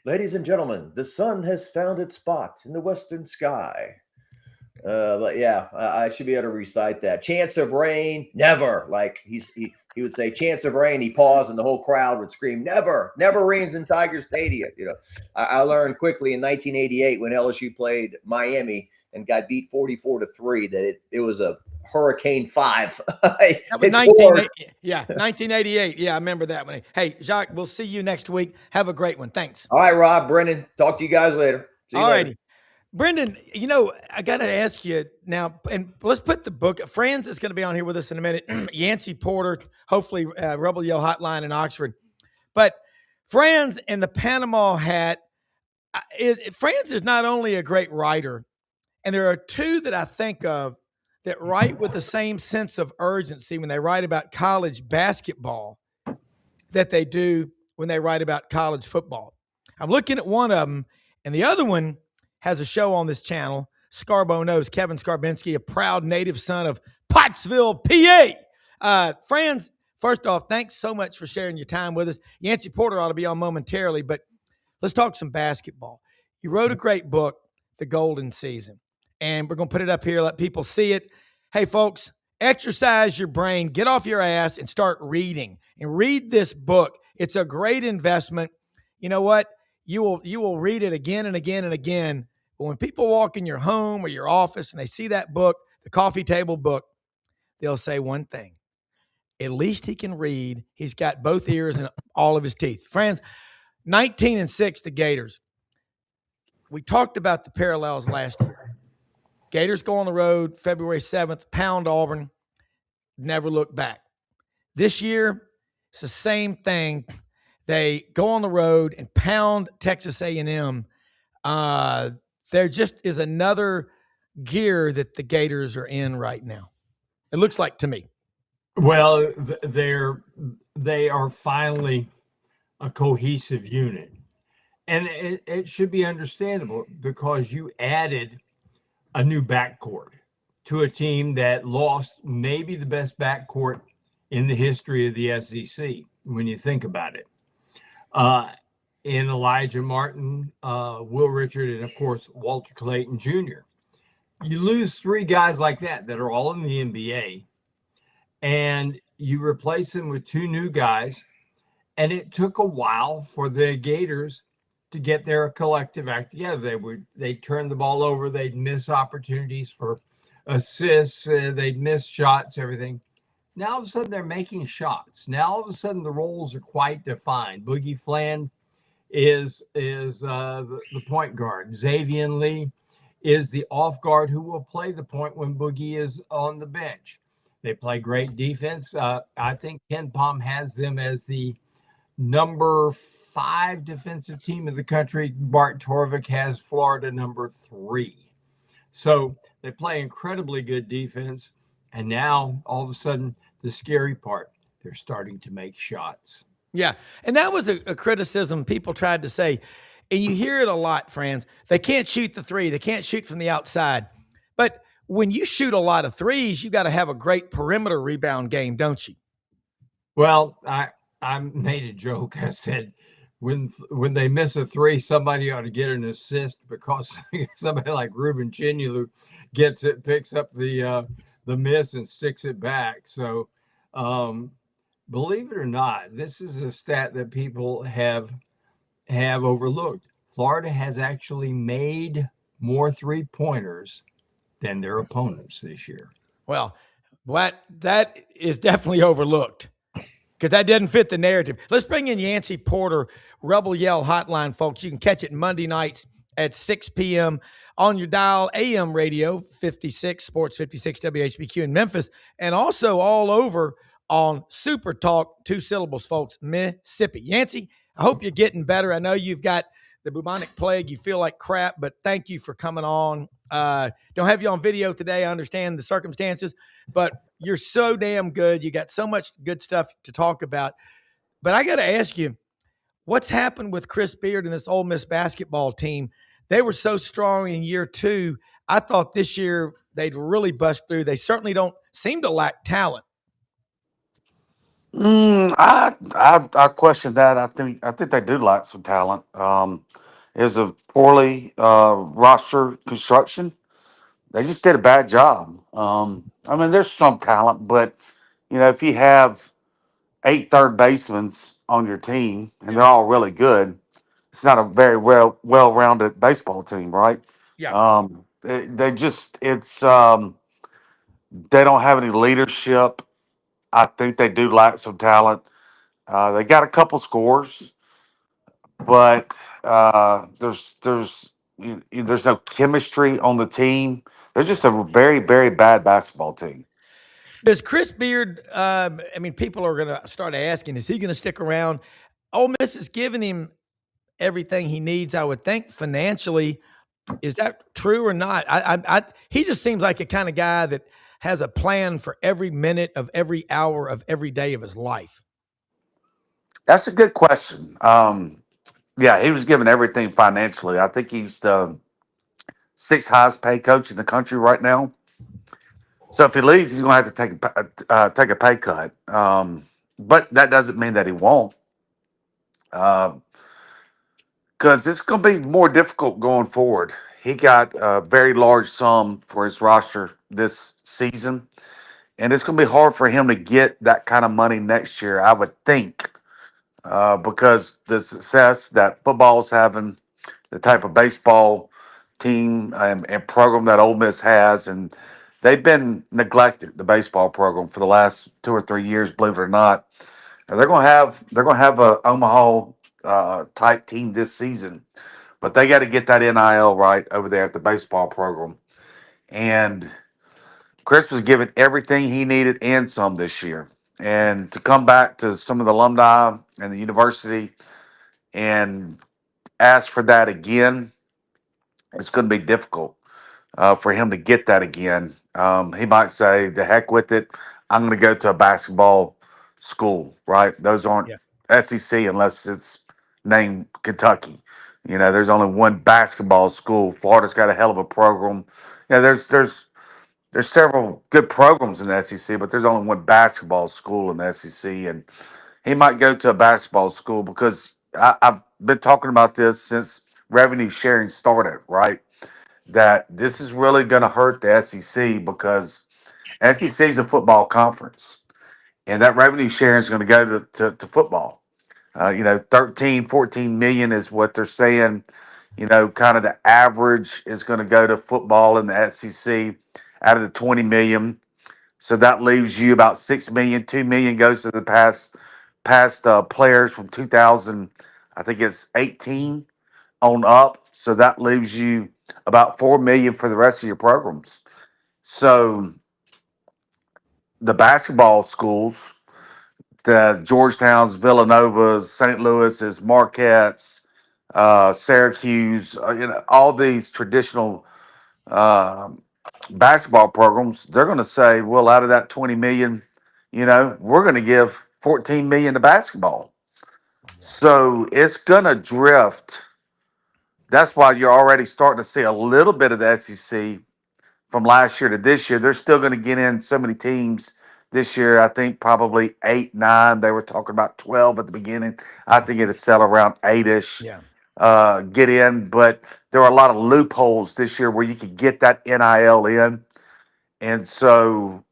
Ladies and gentlemen, the sun has found its spot in the western sky. But yeah, I should be able to recite that. Chance of rain, never. Like he would say, chance of rain. He paused, and the whole crowd would scream, "Never, never rains in Tiger Stadium." I learned quickly in 1988 when LSU played Miami and got beat 44-3 that it was a Hurricane 5. That was 1988. Yeah, I remember that one. Hey, Jacques, we'll see you next week. Have a great one. Thanks. All right, Rob, Brendan, talk to you guys later. See you later. Brendan, I got to ask you now, and let's put the book. Franz is going to be on here with us in a minute. Yancy Porter, hopefully Rebel Yell Hotline in Oxford. But Franz and the Panama hat, Franz is not only a great writer, and there are 2 that I think of that write with the same sense of urgency when they write about college basketball that they do when they write about college football. I'm looking at one of them, and the other one has a show on this channel. Scarbo knows Kevin Skarbinski, a proud native son of Pottsville, PA. Franz, first off, thanks so much for sharing your time with us. Yancy Porter ought to be on momentarily, but let's talk some basketball. You wrote a great book, The Golden Season, and we're going to put it up here, let people see it. Hey, folks, exercise your brain, get off your ass, and start reading. And read this book. It's a great investment. You know what? You will read it again and again and again. But when people walk in your home or your office and they see that book, the coffee table book, they'll say one thing. At least he can read. He's got both ears and all of his teeth. Friends, 19-6, the Gators. We talked about the parallels last year. Gators go on the road February 7th, pound Auburn, never look back. This year, it's the same thing. They go on the road and pound Texas A&M. There just is another gear that the Gators are in right now. It looks like to me. Well, they are finally a cohesive unit. And it should be understandable because you added a new backcourt to a team that lost maybe the best backcourt in the history of the SEC, when you think about it. In Elijah Martin, Will Richard, and of course, Walter Clayton Jr. You lose 3 guys like that are all in the NBA, and you replace them with 2 new guys. And it took a while for the Gators to get their collective act together. They'd turn the ball over. They'd miss opportunities for assists. They'd miss shots, everything. Now all of a sudden they're making shots. Now all of a sudden the roles are quite defined. Boogie Fland is the point guard. Xavier Lee is the off guard who will play the point when Boogie is on the bench. They play great defense. I think Ken Pom has them as the number 5 defensive team in the country. Bart Torvik has Florida number 3. So they play incredibly good defense. And now all of a sudden, the scary part, they're starting to make shots. Yeah. And that was a criticism people tried to say. And you hear it a lot, Franz. They can't shoot the 3. They can't shoot from the outside. But when you shoot a lot of 3s, you got to have a great perimeter rebound game, don't you? Well, I made a joke. I said, when they miss a three, somebody ought to get an assist because somebody like Ruben Chinulu gets it, picks up the miss and sticks it back. So, believe it or not, this is a stat that people have overlooked. Florida has actually made more 3-pointers than their opponents this year. Well, that is definitely overlooked because that doesn't fit the narrative. Let's bring in Yancy Porter, Rebel Yell Hotline, folks. You can catch it Monday nights at 6 p.m. on your dial, AM radio 56, Sports 56 WHBQ in Memphis, and also all over on Super Talk, 2 syllables, folks, Mississippi. Yancy, I hope you're getting better. I know you've got the bubonic plague. You feel like crap, but thank you for coming on. Don't have you on video today. I understand the circumstances, but you're so damn good. You got so much good stuff to talk about. But I got to ask you, what's happened with Chris Beard and this Ole Miss basketball team? They were so strong in year 2. I thought this year they'd really bust through. They certainly don't seem to lack talent. I question that. I think they do lack some talent. It was a poorly roster construction. They just did a bad job. I mean, there's some talent, but if you have 8 third basemen on your team and they're all really good, it's not a very well-rounded baseball team, right? Yeah. They just they don't have any leadership. I think they do lack some talent. They got a couple scores, but there's no chemistry on the team. They're just a very, very bad basketball team. Does Chris Beard, people are going to start asking, is he going to stick around? Ole Miss is giving him everything he needs, I would think, financially. Is that true or not? He just seems like a kind of guy that has a plan for every minute of every hour of every day of his life. That's a good question. Yeah, he was given everything financially. I think he's the 6th highest paid coach in the country right now. So if he leaves, he's going to have to take a pay cut. But that doesn't mean that he won't. Because it's going to be more difficult going forward. He got a very large sum for his roster this season, and it's going to be hard for him to get that kind of money next year, I would think, because the success that football's having, the type of baseball team and program that Ole Miss has, and they've been neglected, the baseball program, for the last 2 or 3 years, believe it or not. And they're going to have a Omaha type team this season, but they got to get that NIL right over there at the baseball program. And Chris was given everything he needed and some this year. And to come back to some of the alumni and the university and ask for that again, it's going to be difficult for him to get that again. He might say, "The heck with it. I'm going to go to a basketball school." Right? Those aren't SEC unless it's named Kentucky. There's only one basketball school. Florida's got a hell of a program. There's several good programs in the SEC, but there's only one basketball school in the SEC, and he might go to a basketball school because I've been talking about this since revenue sharing started, right? That this is really going to hurt the SEC because SEC is a football conference, and that revenue sharing is going to go to football. 13, 14 million is what they're saying. Kind of the average is going to go to football in the SEC out of the 20 million. So that leaves you about 6 million. 2 million goes to the past players from 2000, I think it's 18 on up. So that leaves you about 4 million for the rest of your programs. So the basketball schools, the Georgetowns, Villanovas, St. Louis's, Marquette's, Syracuse, all these traditional basketball programs, they're going to say, well, out of that 20 million, we're going to give 14 million to basketball. So it's going to drift. That's why you're already starting to see a little bit of the SEC from last year to this year. They're still going to get in so many teams this year. I think probably 8, 9. They were talking about 12 at the beginning. I think it'll settle around 8-ish. Yeah. Get in, but there are a lot of loopholes this year where you could get that NIL in, and so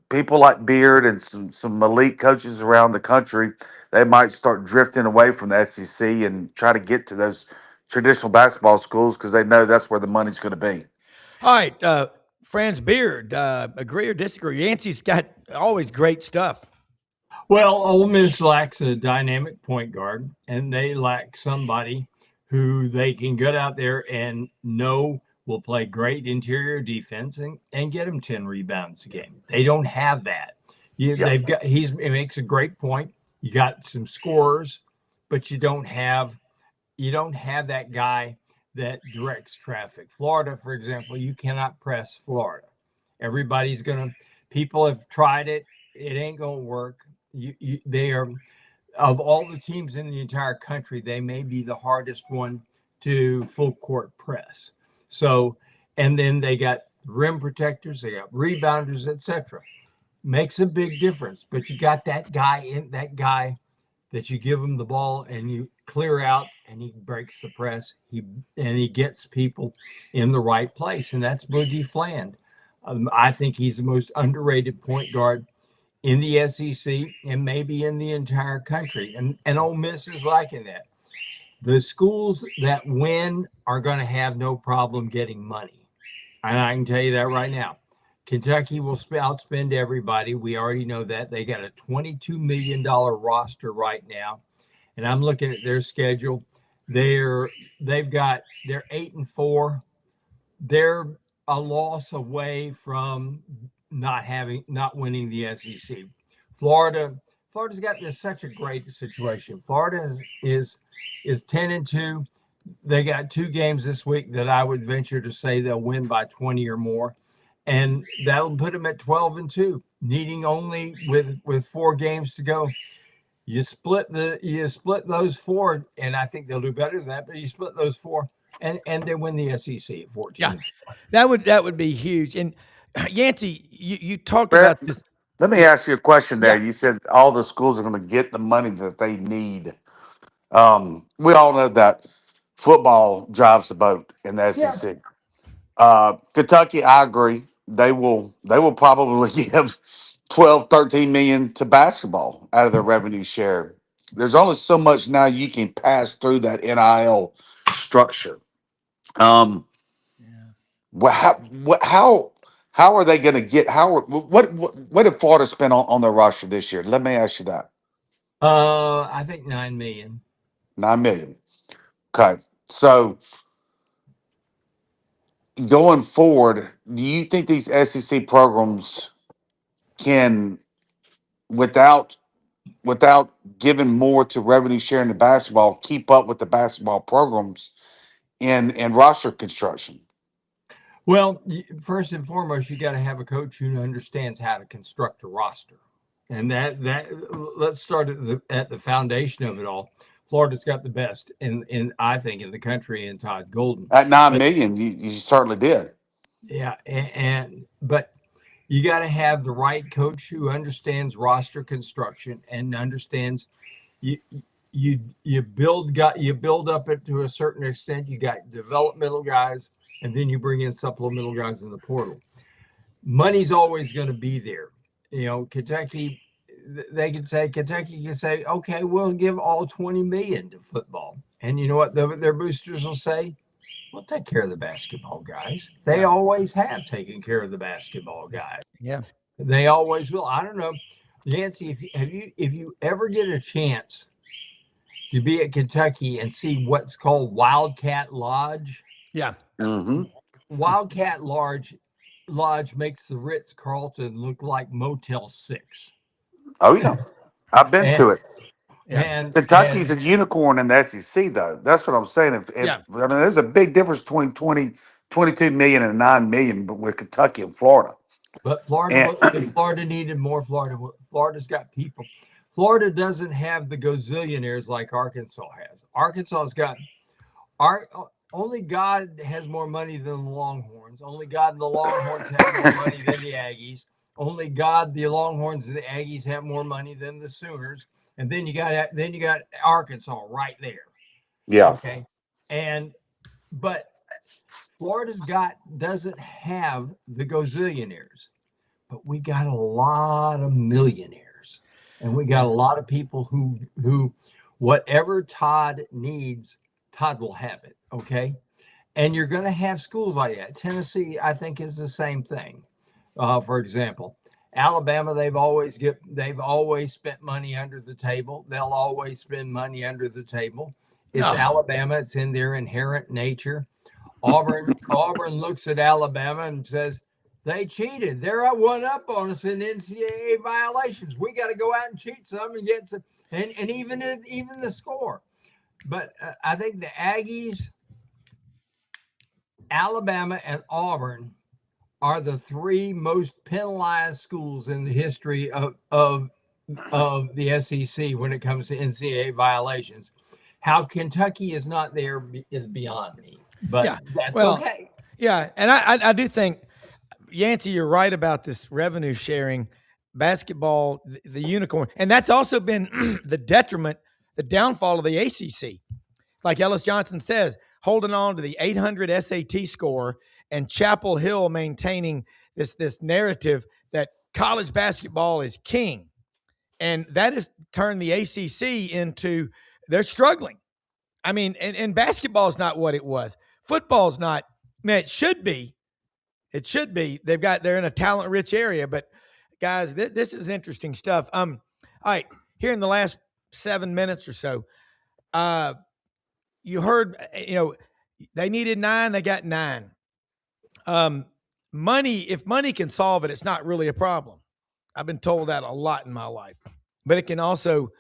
people like Beard and some elite coaches around the country, they might start drifting away from the SEC and try to get to those traditional basketball schools because they know that's where the money's going to be. All right, Franz Beard, agree or disagree? Yancy's got always great stuff. Well, Ole Miss lacks a dynamic point guard, and they lack somebody who they can get out there and know will play great interior defense and get them 10 rebounds a game. They don't have that. They've got. He makes a great point. You got some scorers, but you don't have that guy that directs traffic. Florida, for example, you cannot press Florida. People have tried it. It ain't gonna work. They are, of all the teams in the entire country, they may be the hardest one to full court press. So, and then they got rim protectors, they got rebounders, etc. Makes a big difference. But you got that guy that you give him the ball and you clear out and he breaks the press. He gets people in the right place, and that's Boogie Fland. I think he's the most underrated point guard in the SEC and maybe in the entire country. And Ole Miss is liking that. The schools that win are going to have no problem getting money. And I can tell you that right now. Kentucky will outspend everybody. We already know that. They got a $22 million roster right now. And I'm looking at their schedule. They're 8-4. They're a loss away from not winning the SEC. Florida's got such a great situation. Florida is 10-2. They got 2 games this week that I would venture to say they'll win by 20 or more, and that'll put them at 12-2, needing only with 4 games to go. You split those 4, and I think they'll do better than that. But you split those 4, and they win the SEC at 14. Yeah, that would be huge. And Yancy, you talked Brett, about this. Let me ask you a question there. Yeah. You said all the schools are going to get the money that they need. We all know that football drives the boat in the SEC. Kentucky, I agree. They will probably give 12, 13 million to basketball out of their revenue share. There's only so much now you can pass through that NIL structure. How are they going to get? What did Florida spend on their roster this year? Let me ask you that. I think $9 million. $9 million. Okay, so going forward, do you think these SEC programs can, without giving more to revenue sharing the basketball, keep up with the basketball programs in roster construction? Well, first and foremost, you got to have a coach who understands how to construct a roster, and that let's start at the foundation of it all. Florida's got the best in I think in the country in Todd Golden. At $9 million, you certainly did. Yeah, but you got to have the right coach who understands roster construction and understands you build up it to a certain extent. You got developmental guys, and then you bring in supplemental guys in the portal. Money's always going to be there. Kentucky can say, okay, we'll give all 20 million to football. And you know what their boosters will say? We'll take care of the basketball guys. They always have taken care of the basketball guys. Yeah. They always will. I don't know. Yancy, if you ever get a chance to be at Kentucky and see what's called Wildcat Lodge. Yeah. Mm-hmm. Wildcat Lodge makes the Ritz-Carlton look like Motel 6. Oh, yeah. I've been to it. And Kentucky's a unicorn in the SEC, though. That's what I'm saying. I mean, there's a big difference between 22 million and 9 million with Kentucky and Florida. But Florida needed more. Florida's got people. Florida doesn't have the gazillionaires like Arkansas has. Arkansas's got only God has more money than the Longhorns. Only God and the Longhorns have more money than the Aggies. only God, the Longhorns and the Aggies have more money than the Sooners. And then you got Arkansas right there. Yeah. Okay. But Florida's doesn't have the gazillionaires, but we got a lot of millionaires, and we got a lot of people who whatever Todd needs, Todd will have it. Okay. And you're going to have schools like that. Tennessee, I think, is the same thing. For example, Alabama, they've always spent money under the table. They'll always spend money under the table. It's Alabama. It's in their inherent nature. Auburn looks at Alabama and says, they cheated. They're one up on us in NCAA violations. We got to go out and cheat some and get some, and even the score. But I think the Aggies, Alabama, and Auburn are the three most penalized schools in the history of the SEC when it comes to NCAA violations. How Kentucky is not there is beyond me, but that's okay. Yeah, and I do think, Yancy, you're right about this revenue sharing, basketball, the unicorn, and that's also been the downfall of the ACC. Like Ellis Johnson says, holding on to the 800 SAT score and Chapel Hill maintaining this narrative that college basketball is king. And that has turned the ACC into, they're struggling. I mean, and basketball is not what it was. Football's not, man, it should be. It should be. They're in a talent-rich area. But, guys, this is interesting stuff. All right, here in the last 7 minutes or so, you heard, they needed 9, they got 9. If money can solve it, it's not really a problem. I've been told that a lot in my life. But it can also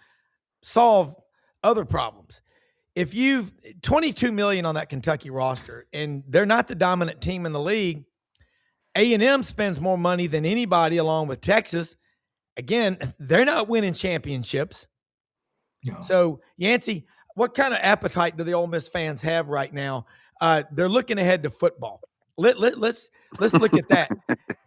solve other problems. If you've $22 million on that Kentucky roster and they're not the dominant team in the league, A&M spends more money than anybody along with Texas. Again, they're not winning championships. No. So, Yancy, what kind of appetite do the Ole Miss fans have right now? They're looking ahead to football. Let's look at that.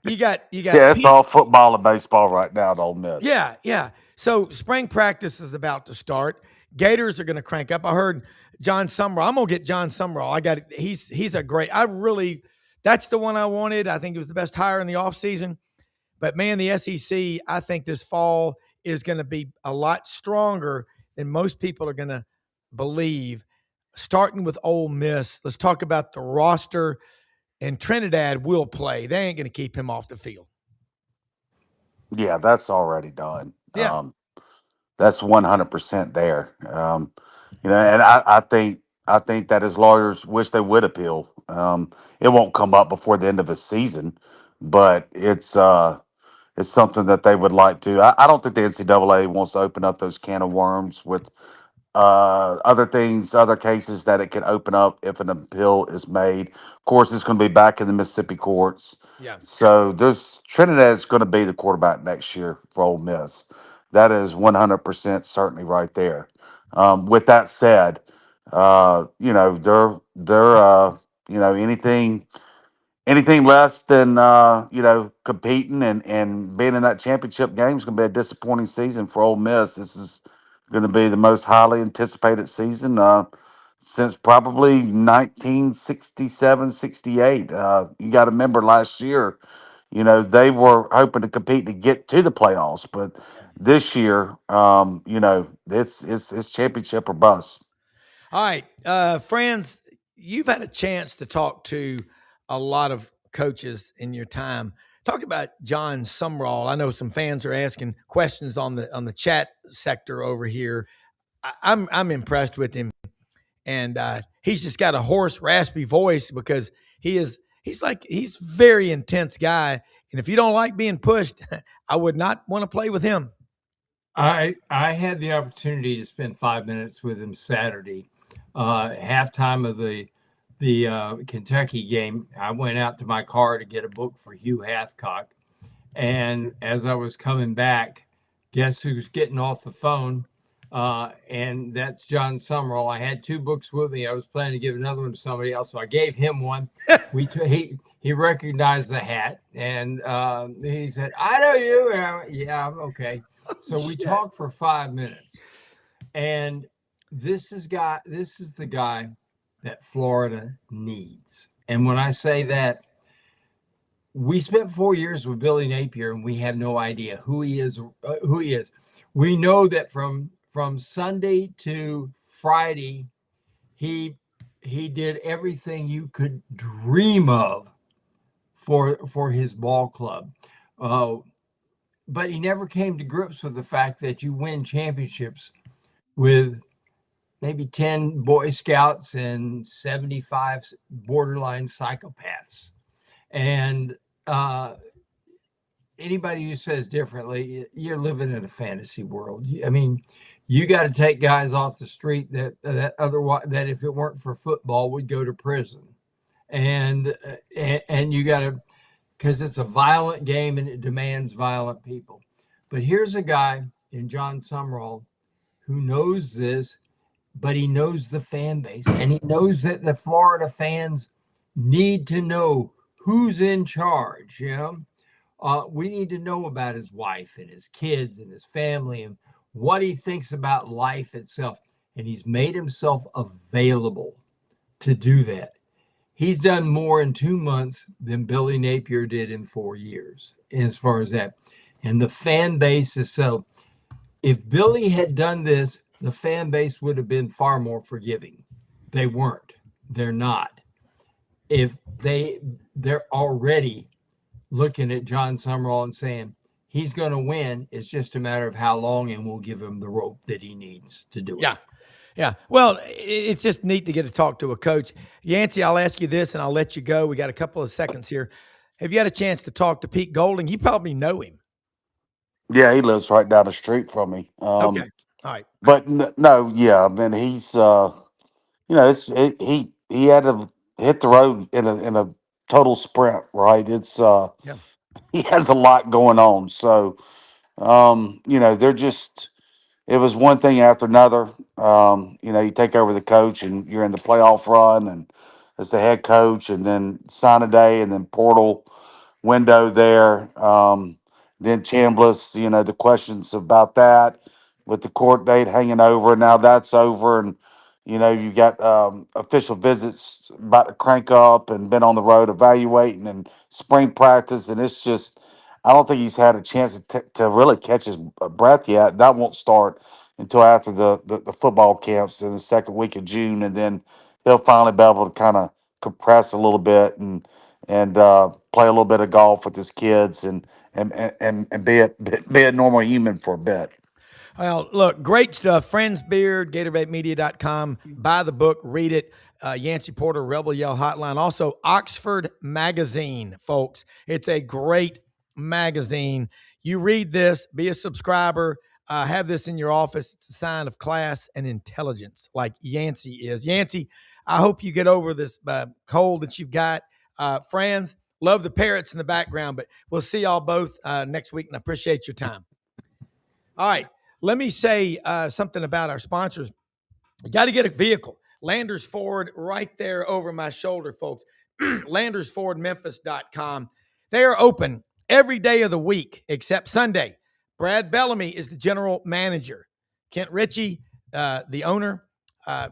You got. Yeah, it's all football and baseball right now at Ole Miss. Yeah. So spring practice is about to start. Gators are going to crank up. I heard John Summerall. I'm going to get John Summerall. He's a great. That's the one I wanted. I think it was the best hire in the offseason. But man, the SEC, I think this fall is going to be a lot stronger than most people are going to believe. Starting with Ole Miss, let's talk about the roster. And Trinidad will play. They ain't going to keep him off the field. Yeah, that's already done. Yeah. That's 100% there. And I think that his lawyers wish they would appeal. It won't come up before the end of the season, but it's something that they would like to. I don't think the NCAA wants to open up those can of worms with other cases that it can open up if an appeal is made. Of course, it's going to be back in the Mississippi courts. Yeah. So Trinidad's going to be the quarterback next year for Ole Miss. That is 100% certainly right there. With that said, they're anything less than competing and being in that championship game is going to be a disappointing season for Ole Miss. This is going to be the most highly anticipated season since probably 1967, 68. You got to remember last year, they were hoping to compete to get to the playoffs, but this year, it's championship or bust. All right, Franz, you've had a chance to talk to a lot of coaches in your time. Talk about John Summerall. I know some fans are asking questions on the chat sector over here. I'm impressed with him, and he's just got a hoarse, raspy voice because he's very intense guy. And if you don't like being pushed, I would not want to play with him. I had the opportunity to spend 5 minutes with him Saturday, halftime of the Kentucky game. I went out to my car to get a book for Hugh Hathcock. And as I was coming back, guess who's getting off the phone? and that's John Summerall. I had 2 books with me. I was planning to give another one to somebody else, so I gave him one. He recognized the hat, and he said, "I know you." Yeah, okay. So we talked for 5 minutes, and this is the guy that Florida needs. And when I say that, we spent 4 years with Billy Napier, and we have no idea who he is. We know that from Sunday to Friday, he did everything you could dream of for his ball club. But he never came to grips with the fact that you win championships with maybe 10 Boy Scouts and 75 borderline psychopaths. And anybody who says differently, you're living in a fantasy world. I mean, you got to take guys off the street that otherwise, that if it weren't for football, would go to prison. And you got to, because it's a violent game and it demands violent people. But here's a guy in John Summerall who knows this, but he knows the fan base, and he knows that the Florida fans need to know who's in charge. We need to know about his wife and his kids and his family and what he thinks about life itself. And he's made himself available to do that. He's done more in 2 months than Billy Napier did in 4 years, as far as that. And the fan base is so. If Billy had done this, the fan base would have been far more forgiving. They weren't. They're not. If they're already looking at John Summerall and saying he's going to win, it's just a matter of how long, and we'll give him the rope that he needs to do it. Yeah. Yeah. Well, it's just neat to get to talk to a coach. Yancy, I'll ask you this and I'll let you go. We got a couple of seconds here. Have you had a chance to talk to Pete Golding? You probably know him. Yeah, he lives right down the street from me. Okay. All right. But no, yeah, I mean he's he had to hit the road in a total sprint, right? It's Yeah. he has a lot going on, so they're just. It was one thing after another. You take over the coach and you're in the playoff run and as the head coach, and then sign a day and then portal window there. Then Chambliss, the questions about that with the court date hanging over. Now that's over. And, you got official visits about to crank up and been on the road evaluating and spring practice. And it's just, I don't think he's had a chance to really catch his breath yet. That won't start until after the football camps in the second week of June. And then he'll finally be able to kind of compress a little bit and play a little bit of golf with his kids and be a normal human for a bit. Well, look, great stuff. Friends Beard, GatorBaitMedia.com. Buy the book, read it. Yancy Porter, Rebel Yell Hotline. Also, Oxford Magazine, folks. It's a great magazine. You read this, be a subscriber, have this in your office. It's a sign of class and intelligence, like Yancy is. Yancy, I hope you get over this cold that you've got. Franz, love the parrots in the background, but we'll see y'all both next week, and I appreciate your time. All right. Let me say something about our sponsors. You got to get a vehicle. Landers Ford right there over my shoulder, folks. LandersFordMemphis.com. They are open every day of the week except Sunday. Brad Bellamy is the general manager. Kent Ritchie, the owner.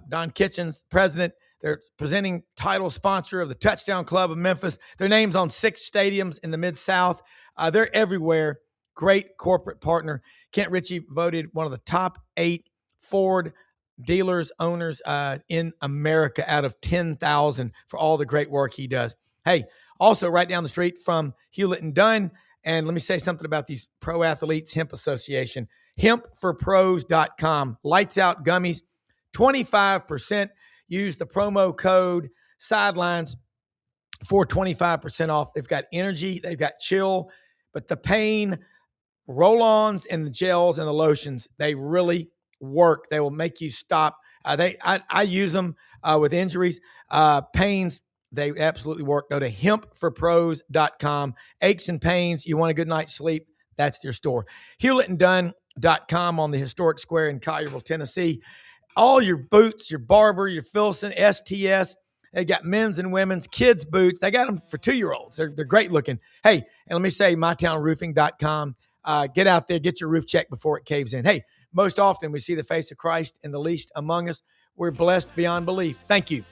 Don Kitchens, president. They're presenting title sponsor of the Touchdown Club of Memphis. Their name's on 6 stadiums in the Mid-South. They're everywhere. Great corporate partner. Kent Ritchie voted one of the top 8 Ford dealers, owners in America out of 10,000 for all the great work he does. Hey, also right down the street from Hewlett and Dunn. And let me say something about these Pro Athletes Hemp Association. Hempforpros.com. Lights out gummies. 25%. Use the promo code Sidelines for 25% off. They've got energy. They've got chill. But the pain, roll-ons and the gels and the lotions, they really work. They will make you stop. I use them with injuries, pains. They absolutely work. Go to hempforpros.com. Aches and pains. You want a good night's sleep? That's their store. Hewlett and Dunn, roofing.com on the historic square in Collierville, Tennessee. All your boots, your Barber, your Filson, STS. They got men's and women's, kids' boots. They got them for 2-year-olds. They're great looking. Hey, and let me say, mytownroofing.com. Get out there, get your roof checked before it caves in. Hey, most often we see the face of Christ in the least among us. We're blessed beyond belief. Thank you